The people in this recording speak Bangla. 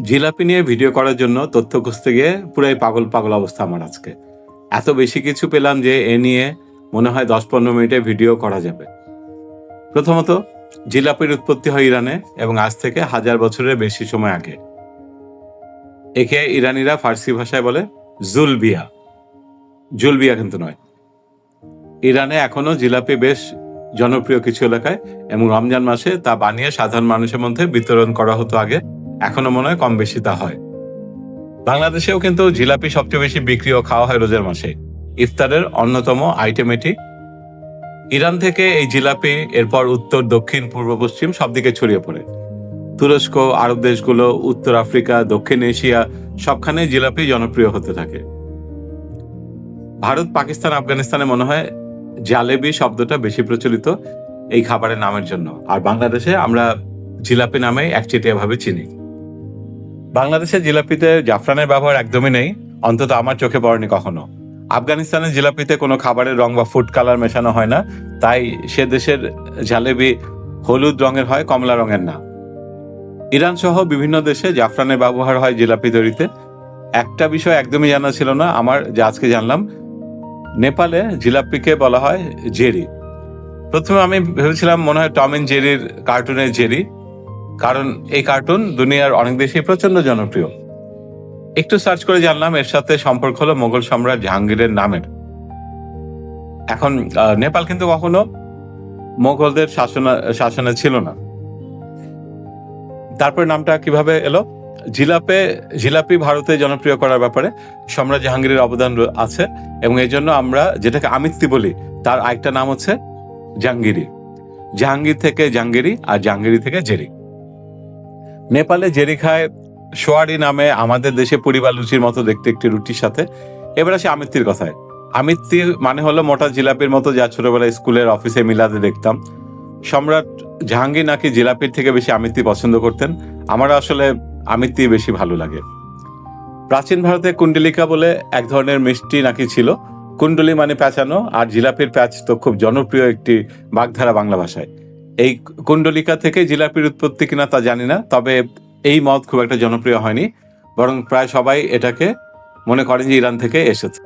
জিলাপি নিয়ে ভিডিও করার জন্য তথ্য খুঁজতে গিয়ে পুরাই পাগল পাগল অবস্থা আমার আজকে। এত বেশি কিছু পেলাম যে এ নিয়ে মনে হয় 10-15 মিনিটে ভিডিও করা যাবে। প্রথমত, জিলাপির উৎপত্তি হয় ইরানে এবং আজ থেকে 1000 বছরের বেশি সময় আগে। একে ইরানিরা ফার্সি ভাষায় বলে জুলবিয়া। জুলবিয়া কিন্তু নয়। ইরানে এখনো জিলাপি বেশ জনপ্রিয় কিছু এলাকায় এবং রমজান মাসে তা বানিয়ে সাধারণ মানুষের মধ্যে বিতরণ করা হতো আগে। এখনো মনে হয় কম বেশি তা হয়। বাংলাদেশেও কিন্তু জিলাপি সবচেয়ে বেশি বিক্রি ও খাওয়া হয় রোজার মাসে। ইফতারের অন্যতম আইটেম এটি। ইরান থেকে এই জিলাপি এরপর উত্তর, দক্ষিণ, পূর্ব, পশ্চিম সব দিকে ছড়িয়ে পড়ে। তুরস্ক, আরব দেশগুলো, উত্তর আফ্রিকা, দক্ষিণ এশিয়া সবখানে জিলাপি জনপ্রিয় হতে থাকে। ভারত, পাকিস্তান, আফগানিস্তানে মনে হয় জালেবি শব্দটা বেশি প্রচলিত এই খাবারের নামের জন্য। আর বাংলাদেশে আমরা জিলাপি নামে একচেটিয়াভাবে চিনি। বাংলাদেশের জিলাপিতে জাফরানের ব্যবহার একদমই নেই, অন্তত আমার চোখে পড়েনি কখনো। আফগানিস্তানের জিলাপিতে কোনো খাবারের রং বা ফুড কালার মেশানো হয় না, তাই সে দেশের জালেবি হলুদ রঙের হয়, কমলা রঙের না। ইরান সহ বিভিন্ন দেশে জাফরানের ব্যবহার হয় জিলাপি তৈরিতে। একটা বিষয় একদমই জানা ছিল না আমার, যা আজকে জানলাম। নেপালে জিলাপিকে বলা হয় জেরি। প্রথমে আমি ভেবেছিলাম মনে হয় টম এন্ড জেরির কার্টুনের জেরি, কারণ এই কার্টুন দুনিয়ার অনেক দেশেই প্রচন্ড জনপ্রিয়। একটু সার্চ করে জানলাম এর সাথে সম্পর্ক হলো মোগল সম্রাট জাহাঙ্গীরের নামের। এখন নেপাল কিন্তু কখনো মোগলদের শাসনে ছিল না। তারপরে নামটা কিভাবে এলো? জিলাপি ভারতে জনপ্রিয় করার ব্যাপারে সম্রাট জাহাঙ্গীরের অবদান আছে এবং এই জন্য আমরা যেটাকে আমিত্তি বলি তার আরেকটা নাম হচ্ছে জাহাঙ্গীরি। জাহাঙ্গীর থেকে জাঙ্গিরি আর জাঙ্গিরি থেকে জেরি। নেপালে জেরি খায় সোয়ারি নামে আমাদের দেশে পুরি বা লুচির মতো দেখতে একটি রুটির সাথে। এবার আসি আমিত্তির কথায়। আমিত্তি মানে হলো মোটা জিলাপির মতো, যা ছোটবেলায় স্কুলের অফিসে মিলাতে দেখতাম। সম্রাট জাহাঙ্গীর নাকি জিলাপির থেকে বেশি আমিত্তি পছন্দ করতেন। আমার আসলে আমিত্তি বেশি ভালো লাগে। প্রাচীন ভারতে কুণ্ডলিকা বলে এক ধরনের মিষ্টি নাকি ছিল। কুণ্ডলি মানে প্যাঁচানো, আর জিলাপির প্যাঁচ তো খুব জনপ্রিয় একটি বাগধারা বাংলা ভাষায়। এই কুণ্ডলিকা থেকে জিলাপির উৎপত্তি কিনা তা জানি না, তবে এই মত খুব একটা জনপ্রিয় হয়নি, বরং প্রায় সবাই এটাকে মনে করেন যে ইরান থেকে এসেছে।